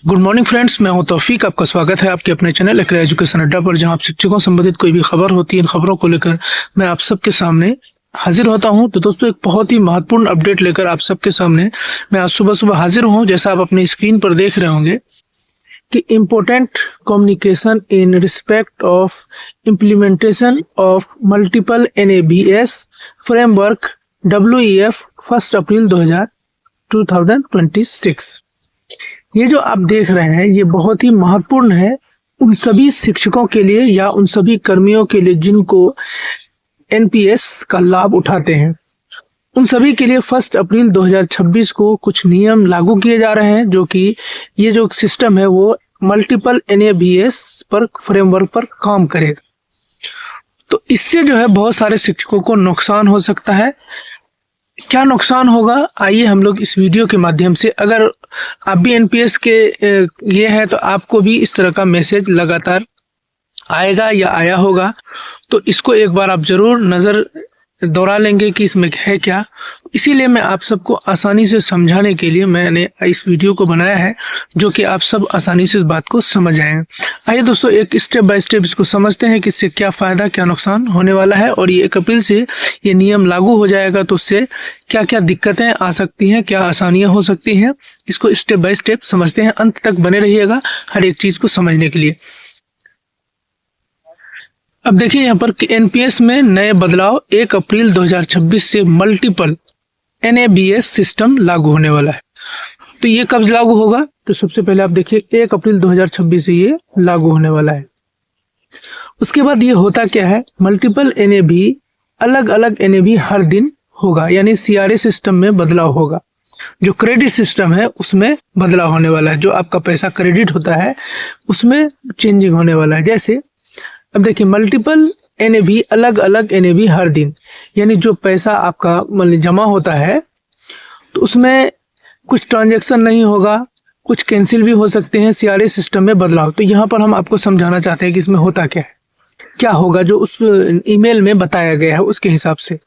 Good morning friends, मैं हूं तौफीक। आपका स्वागत है आपके अपने चैनल एक्रा एजुकेशन अड्डा पर, जहां आप शिक्षकों संबंधित कोई भी खबर होती है, इन खबरों को लेकर मैं आप सबके सामने हाजिर होता हूं। तो दोस्तों, एक बहुत ही महत्वपूर्ण अपडेट लेकर आप सबके सामने मैं आज सुबह सुबह हाजिर हूं। जैसा आप अपनी स्क्रीन पर देख रहे होंगे कि important communication in respect of implementation of multiple NABS framework WEF 1 अप्रैल 2026। ये जो आप देख रहे हैं ये बहुत ही महत्वपूर्ण है उन सभी शिक्षकों के लिए या उन सभी कर्मियों के लिए जिनको NPS का लाभ उठाते हैं। उन सभी के लिए 1 अप्रैल 2026 को कुछ नियम लागू किए जा रहे हैं, जो कि ये जो सिस्टम है वो मल्टीपल NABS पर फ्रेमवर्क पर काम करेगा। तो इससे जो है बहुत सारे शिक्षकों को नुकसान हो सकता है। क्या नुकसान होगा, आइए हम लोग इस वीडियो के माध्यम से, अगर आप भी NPS के ये है तो आपको भी इस तरह का मैसेज लगातार आएगा या आया होगा, तो इसको एक बार आप जरूर नज़र दौड़ा लेंगे कि इसमें है क्या। इसीलिए मैं आप सबको आसानी से समझाने के लिए मैंने इस वीडियो को बनाया है, जो कि आप सब आसानी से इस बात को समझ आए। आइए दोस्तों, एक स्टेप बाय स्टेप इसको समझते हैं कि इससे क्या फ़ायदा क्या नुकसान होने वाला है, और ये 1 अप्रैल से ये नियम लागू हो जाएगा तो उससे क्या क्या दिक्कतें आ सकती हैं, क्या आसानियाँ हो सकती हैं। इसको स्टेप बाय स्टेप समझते हैं, अंत तक बने रहिएगा हर एक चीज़ को समझने के लिए। अब देखिए यहाँ पर NPS में नए बदलाव 1 अप्रैल 2026 से मल्टीपल NABS सिस्टम लागू होने वाला है। तो ये कब लागू होगा, तो सबसे पहले आप देखिए 1 अप्रैल 2026 से ये लागू होने वाला है। उसके बाद ये होता क्या है, मल्टीपल NAB अलग अलग NAB हर दिन होगा, यानी CRA सिस्टम में बदलाव होगा। जो क्रेडिट सिस्टम है उसमें बदलाव होने वाला है, जो आपका पैसा क्रेडिट होता है उसमें चेंजिंग होने वाला है। जैसे अब देखिए, मल्टीपल NAB अलग अलग NAB हर दिन, यानी जो पैसा आपका मतलब जमा होता है तो उसमें कुछ ट्रांजैक्शन नहीं होगा, कुछ कैंसिल भी हो सकते हैं। CRA सिस्टम में बदलाव, तो यहाँ पर हम आपको समझाना चाहते हैं कि इसमें होता क्या है, क्या होगा जो उस ईमेल में बताया गया है उसके हिसाब से।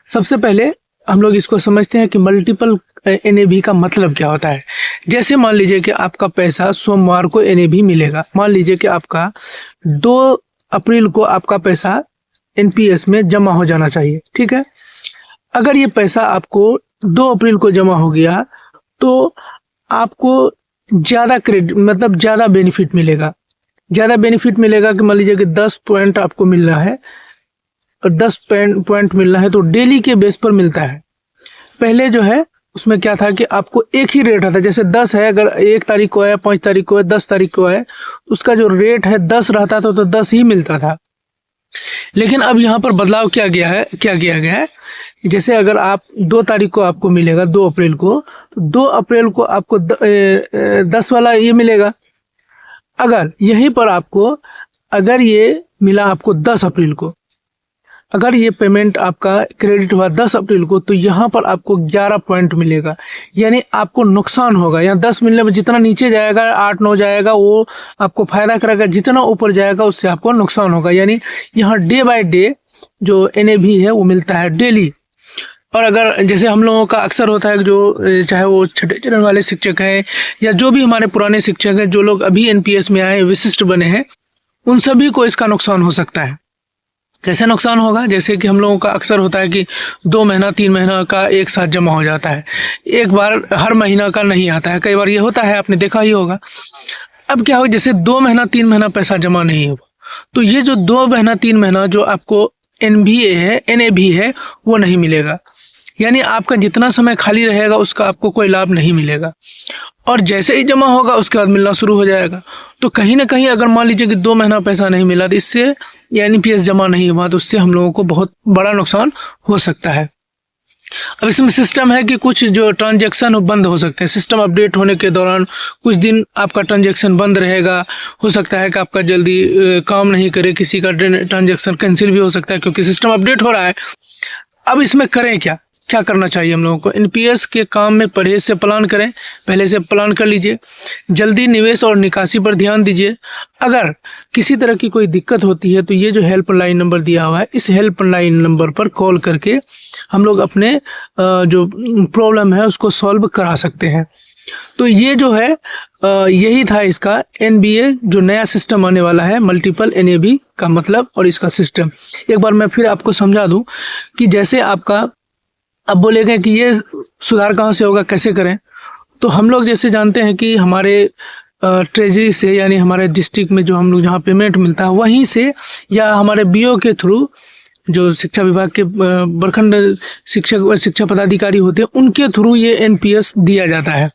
सबसे पहले हम लोग इसको समझते हैं कि मल्टीपल NAB का मतलब क्या होता है। जैसे मान लीजिए कि आपका पैसा सोमवार को NAB मिलेगा, मान लीजिए कि आपका 2 अप्रैल को आपका पैसा NPS में जमा हो जाना चाहिए, ठीक है। अगर ये पैसा आपको 2 अप्रैल को जमा हो गया तो आपको ज़्यादा क्रेडिट मतलब ज़्यादा बेनिफिट मिलेगा। ज़्यादा बेनिफिट मिलेगा कि मान लीजिए कि 10 पॉइंट आपको मिल रहा है, और 10 पॉइंट मिलना है तो डेली के बेस पर मिलता है। पहले जो है उसमें क्या था कि आपको एक ही रेट आता, जैसे 10 है, अगर 1 तारीख को आया, 5 तारीख को है, 10 तारीख को है, उसका जो रेट है 10 रहता था, तो 10 ही मिलता था। लेकिन अब यहाँ पर बदलाव क्या किया गया है, जैसे अगर आप 2 तारीख को आपको मिलेगा 2 अप्रैल को, तो 2 अप्रैल को आपको 10 वाला ये मिलेगा। अगर यहीं पर आपको अगर ये मिला आपको 10 अप्रैल को, अगर ये पेमेंट आपका क्रेडिट हुआ 10 अप्रैल को, तो यहाँ पर आपको 11 पॉइंट मिलेगा, यानी आपको नुकसान होगा। यहाँ 10 मिलने में जितना नीचे जाएगा 8-9 जाएगा वो आपको फायदा करेगा, जितना ऊपर जाएगा उससे आपको नुकसान होगा। यानी यहाँ डे बाय डे जो NAB है वो मिलता है डेली। और अगर जैसे हम लोगों का अक्सर होता है, जो चाहे वो छठे चरण वाले शिक्षक हैं या जो भी हमारे पुराने शिक्षक हैं, जो लोग अभी NPS में आए विशिष्ट बने हैं, उन सभी को इसका नुकसान हो सकता है। कैसे नुकसान होगा, जैसे कि हम लोगों का अक्सर होता है कि 2 महीना 3 महीना का एक साथ जमा हो जाता है, एक बार हर महीना का नहीं आता है, कई बार ये होता है, आपने देखा ही होगा। अब क्या हो, जैसे 2 महीना 3 महीना पैसा जमा नहीं हुआ, तो ये जो 2 महीना 3 महीना जो आपको NAB है वो नहीं मिलेगा, यानी आपका जितना समय खाली रहेगा उसका आपको कोई लाभ नहीं मिलेगा। और जैसे ही जमा होगा उसके बाद मिलना शुरू हो जाएगा। तो कहीं ना कहीं अगर मान लीजिए कि 2 महीना पैसा नहीं मिला, तो इससे या NPS जमा नहीं हुआ, तो उससे हम लोगों को बहुत बड़ा नुकसान हो सकता है। अब इसमें सिस्टम है कि कुछ जो ट्रांजैक्शन बंद हो सकते हैं, सिस्टम अपडेट होने के दौरान कुछ दिन आपका ट्रांजैक्शन बंद रहेगा। हो सकता है कि आपका जल्दी काम नहीं करे, किसी का ट्रांजैक्शन कैंसिल भी हो सकता है क्योंकि सिस्टम अपडेट हो रहा है। अब इसमें करें क्या करना चाहिए हम लोगों को, NPS के काम में परहेज से प्लान करें, पहले से प्लान कर लीजिए। जल्दी निवेश और निकासी पर ध्यान दीजिए। अगर किसी तरह की कोई दिक्कत होती है तो ये जो हेल्पलाइन नंबर दिया हुआ है, इस हेल्पलाइन नंबर पर कॉल करके हम लोग अपने जो प्रॉब्लम है उसको सॉल्व करा सकते हैं। तो ये जो है यही था इसका एनबीए जो नया सिस्टम आने वाला है, मल्टीपल एनएबी का मतलब और इसका सिस्टम। एक बार मैं फिर आपको समझा दूं कि जैसे आपका अब बोलेंगे कि ये सुधार कहाँ से होगा, कैसे करें। तो हम लोग जैसे जानते हैं कि हमारे ट्रेजरी से यानी हमारे डिस्ट्रिक्ट में जो हम लोग जहाँ पेमेंट मिलता है वहीं से, या हमारे बीओ के थ्रू जो शिक्षा विभाग के प्रखंड शिक्षा पदाधिकारी होते हैं उनके थ्रू ये एनपीएस दिया जाता है।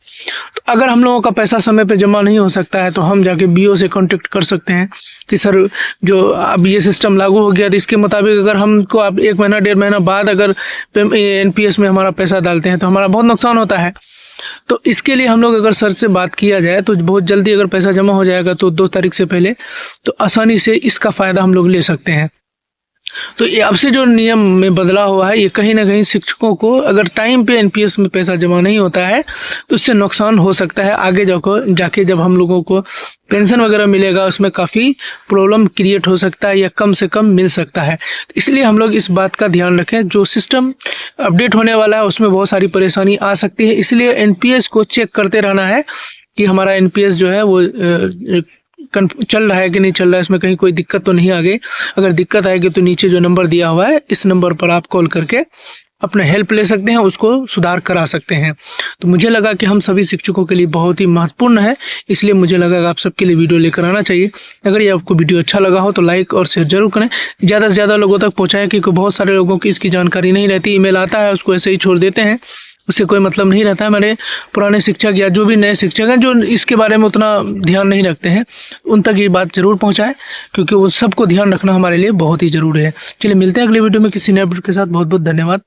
तो अगर हम लोगों का पैसा समय पे जमा नहीं हो सकता है तो हम जाके बीओ से कांटेक्ट कर सकते हैं कि सर जो अब ये सिस्टम लागू हो गया तो इसके मुताबिक अगर हमको अब 1 महीना 1.5 महीना बाद अगर एनपीएस में हमारा पैसा डालते हैं तो हमारा बहुत नुकसान होता है। तो इसके लिए हम लोग अगर सर से बात किया जाए तो बहुत जल्दी अगर पैसा जमा हो जाएगा तो 2 तारीख से पहले, तो आसानी से इसका फ़ायदा हम लोग ले सकते हैं। तो ये अब से जो नियम में बदलाव हुआ है ये कहीं ना कहीं शिक्षकों को अगर टाइम पे एनपीएस में पैसा जमा नहीं होता है तो उससे नुकसान हो सकता है। आगे जाके जब हम लोगों को पेंशन वगैरह मिलेगा उसमें काफ़ी प्रॉब्लम क्रिएट हो सकता है या कम से कम मिल सकता है। इसलिए हम लोग इस बात का ध्यान रखें, जो सिस्टम अपडेट होने वाला है उसमें बहुत सारी परेशानी आ सकती है। इसलिए एनपीएस को चेक करते रहना है कि हमारा एनपीएस जो है वो चल रहा है कि नहीं चल रहा है, इसमें कहीं कोई दिक्कत तो नहीं आ गई। अगर दिक्कत आएगी तो नीचे जो नंबर दिया हुआ है इस नंबर पर आप कॉल करके अपना हेल्प ले सकते हैं, उसको सुधार करा सकते हैं। तो मुझे लगा कि हम सभी शिक्षकों के लिए बहुत ही महत्वपूर्ण है, इसलिए मुझे लगा कि आप सबके लिए वीडियो लेकर आना चाहिए। अगर ये आपको वीडियो अच्छा लगा हो तो लाइक और शेयर जरूर करें, ज़्यादा से ज़्यादा लोगों तक पहुँचाएं, क्योंकि बहुत सारे लोगों की इसकी जानकारी नहीं रहती। ईमेल आता है उसको ऐसे ही छोड़ देते हैं, उससे कोई मतलब नहीं रहता है। मेरे पुराने शिक्षक या जो भी नए शिक्षक हैं जो इसके बारे में उतना ध्यान नहीं रखते हैं उन तक ये बात जरूर पहुंचाएं, क्योंकि वो सबको ध्यान रखना हमारे लिए बहुत ही ज़रूरी है। चलिए मिलते हैं अगले वीडियो में किसी नए वीडियो के साथ। बहुत बहुत धन्यवाद।